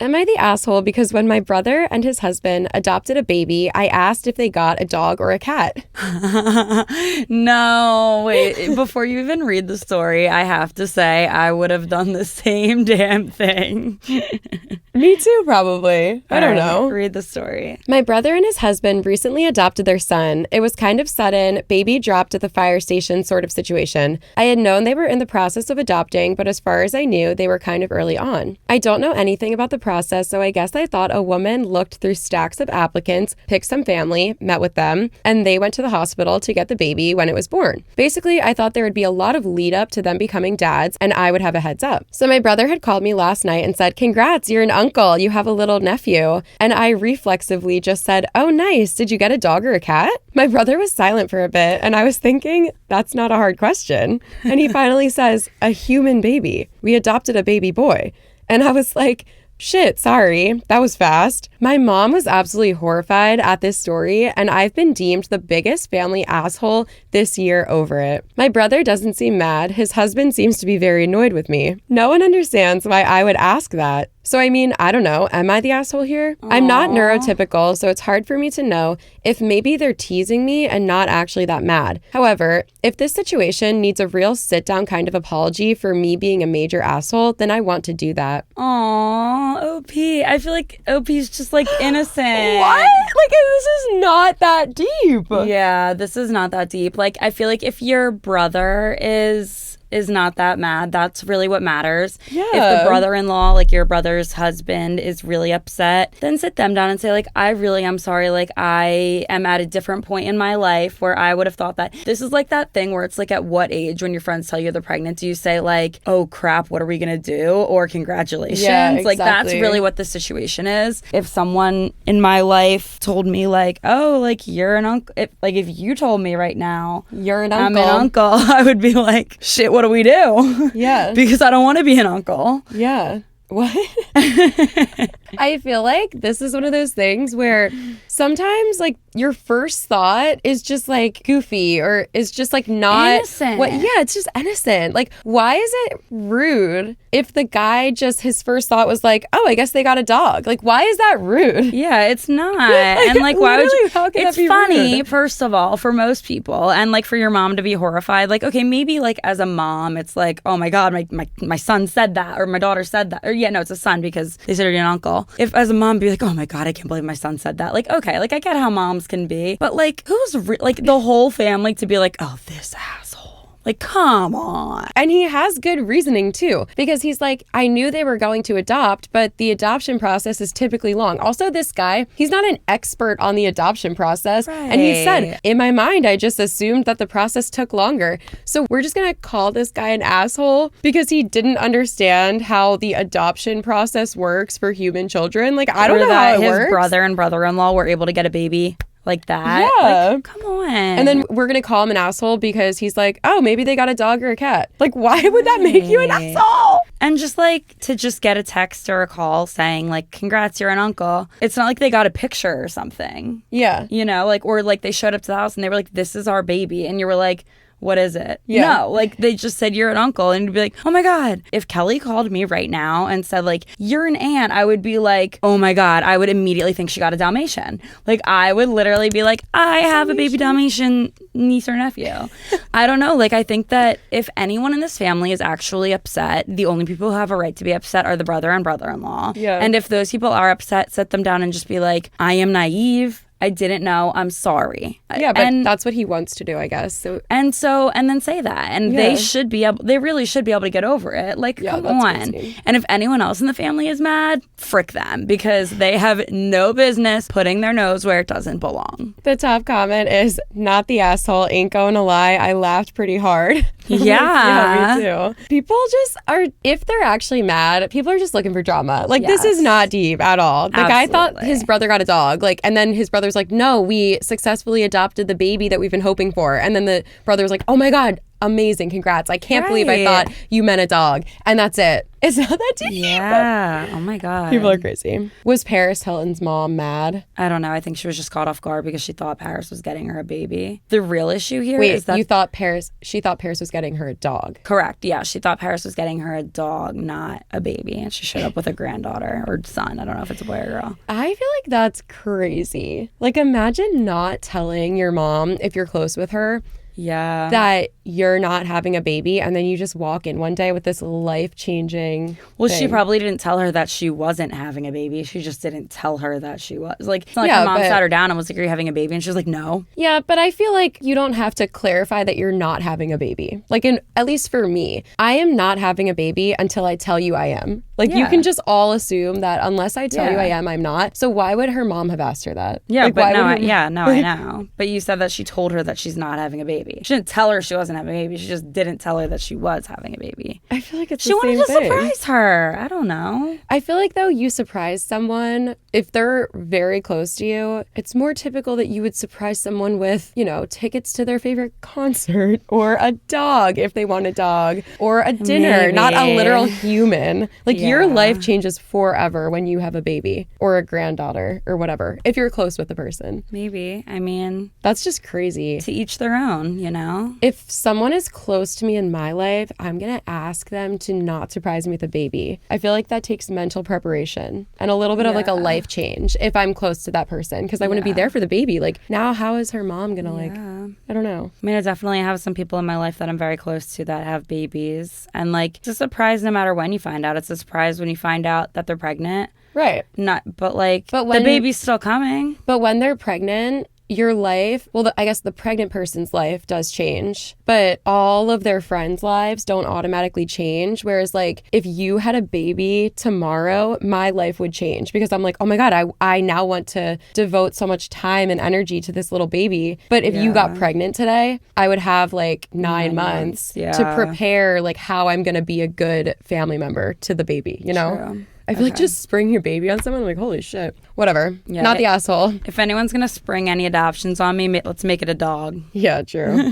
Am I the asshole because when my brother and his husband adopted a baby, I asked if they got a dog or a cat? No, wait. Before you even read the story, I have to say I would have done the same damn thing. Me too, probably. I don't know. Read the story. My brother and his husband recently adopted their son. It was kind of sudden, baby dropped at the fire station sort of situation. I had known they were in the process of adopting, but as far as I knew, they were kind of early on. I don't know anything about the process, so I guess I thought a woman looked through stacks of applicants, picked some family, met with them, and they went to the hospital to get the baby when it was born. Basically, I thought there would be a lot of lead up to them becoming dads, and I would have a heads up. So my brother had called me last night and said, "Congrats, you're an uncle, you have a little nephew." And I reflexively just said, "Oh, nice. Did you get a dog or a cat?" My brother was silent for a bit, and I was thinking, that's not a hard question. And he finally says, "A human baby. We adopted a baby boy." And I was like, shit, sorry, that was fast. My mom was absolutely horrified at this story, and I've been deemed the biggest family asshole this year over it. My brother doesn't seem mad. His husband seems to be very annoyed with me. No one understands why I would ask that. So I mean, I don't know. Am I the asshole here? Aww. I'm not neurotypical, so it's hard for me to know if maybe they're teasing me and not actually that mad. However, if this situation needs a real sit-down kind of apology for me being a major asshole, then I want to do that. Aww, OP. I feel like OP's just like innocent. What? Like, this is not that deep. Yeah, this is not that deep. Like, I feel like if your brother is not that mad, that's really what matters. Yeah. If the brother-in-law, like your brother's husband, is really upset, then sit them down and say, like, I really am sorry. Like, I am at a different point in my life where I would have thought that. This is like that thing where it's like, at what age when your friends tell you they're pregnant, do you say like, oh crap, what are we gonna do? Or congratulations. Yeah, exactly. Like, that's really what the situation is. If someone in my life told me like, oh, like you're an uncle, if you told me right now you're an uncle, I'm an uncle, I would be like, shit, what do we do? Yeah. Because I don't want to be an uncle. Yeah. What? I feel like this is one of those things where sometimes like your first thought is just like goofy or is just like not innocent. It's just innocent. Like, why is it rude if the guy just his first thought was like, oh, I guess they got a dog? Like, why is that rude? Yeah, it's not. And like, why would you? How can it's that be funny, rude? first of all, for most people, and like for your mom to be horrified. Like, okay, maybe like as a mom, it's like, oh my god, my son said that, or my daughter said that, or yeah, no, it's a son because they said you're an uncle. If as a mom, be like, oh my god, I can't believe my son said that. Like, okay, like I get how moms can be, but like, like the whole family to be like, oh, this asshole. Like, come on. And he has good reasoning, too, because he's like, I knew they were going to adopt, but the adoption process is typically long. Also, this guy, he's not an expert on the adoption process. Right. And he said, in my mind, I just assumed that the process took longer. So we're just going to call this guy an asshole because he didn't understand how the adoption process works for human children. Like, I don't know how it works. His brother and brother-in-law were able to get a baby like that. Yeah. Like, come on. And then we're going to call him an asshole because he's like, oh, maybe they got a dog or a cat. Like, why would that make you an asshole? And just like to just get a text or a call saying like, congrats, you're an uncle. It's not like they got a picture or something. Yeah. You know, like, or like they showed up to the house and they were like, this is our baby. And you were like, what is it? Yeah. No, like they just said you're an uncle and you'd be like, oh my God. If Kelly called me right now and said like, you're an aunt, I would be like, oh my God. I would immediately think she got a Dalmatian. Like I would literally be like, I have a baby Dalmatian niece or nephew. I don't know. Like I think that if anyone in this family is actually upset, the only people who have a right to be upset are the brother and brother-in-law. Yeah. And if those people are upset, sit them down and just be like, I am naive. I didn't know. I'm sorry. Yeah, but that's what he wants to do, I guess. And then say that. And they should be able, they really should be able to get over it. Like, come on. Crazy. And if anyone else in the family is mad, frick them because they have no business putting their nose where it doesn't belong. The top comment is, not the asshole, ain't going to lie. I laughed pretty hard. Yeah. Me too. People just are, if they're actually mad, people are just looking for drama. Like, this is not deep at all. The guy thought his brother got a dog, like, and then his brother's like, no, we successfully adopted the baby that we've been hoping for. And then the brother was like, oh my God, amazing, congrats. I can't believe I Right. thought you meant a dog. And that's it. It's not that deep. Yeah. Oh my God. People are crazy. Was Paris Hilton's mom mad? I don't know. I think she was just caught off guard because she thought Paris was getting her a baby. The real issue here Wait, is that she thought Paris was getting her a dog. correct. Yeah, she thought Paris was getting her a dog, not a baby, and she showed up with a granddaughter or son. I don't know if it's a boy or girl. I feel like that's crazy. Like, imagine not telling your mom, if you're close with her, Yeah. that you're not having a baby, and then you just walk in one day with this life-changing Well, she thing. probably didn't tell her that she wasn't having a baby. She just didn't tell her that she was. Like, it's not like Yeah, her mom but- sat her down and was like, "Are you having a baby?" And she was like, "No." Yeah, but I feel like you don't have to clarify that you're not having a baby. Like, at least for me, I am not having a baby until I tell you I am. Like, you Yeah. can just all assume that unless I tell you Yeah. I am, I'm not. So why would her mom have asked her that? Yeah, Like, but why no, would her- I know. But you said that she told her that she's not having a baby. She didn't tell her she wasn't having a baby. She just didn't tell her that she was having a baby. I feel like it's She the wanted same to thing. surprise her. I don't know. I feel like, though, you surprise someone, if they're very close to you, it's more typical that you would surprise someone with, tickets to their favorite concert or a dog if they want a dog or a dinner, not a Maybe. literal human. Like, your Yeah. life changes forever when you have a baby or a granddaughter or whatever, if you're close with the person. Maybe. I mean, That's just crazy. to each their own, you know? If someone is close to me in my life, I'm going to ask them to not surprise me with a baby. I feel like that takes mental preparation and a little bit of like a life change if I'm close to that person, because I want to be there for the baby. Like, now how is her mom going to I don't know. I mean, I definitely have some people in my life that I'm very close to that have babies. And like, it's a surprise no matter when you find out. It's a surprise when you find out that they're pregnant. Right. But when- the baby's still coming. But when they're pregnant, your life, I guess the pregnant person's life does change, but all of their friends' lives don't automatically change. Whereas, like, if you had a baby tomorrow, my life would change because I'm like, oh my God, I now want to devote so much time and energy to this little baby. But if you got pregnant today, I would have like 9 months to prepare like how I'm going to be a good family member to the baby, True. I feel like just spring your baby on someone, like, holy shit. Whatever. Yeah. Not the asshole. If anyone's going to spring any adoptions on me, let's make it a dog. Yeah, true.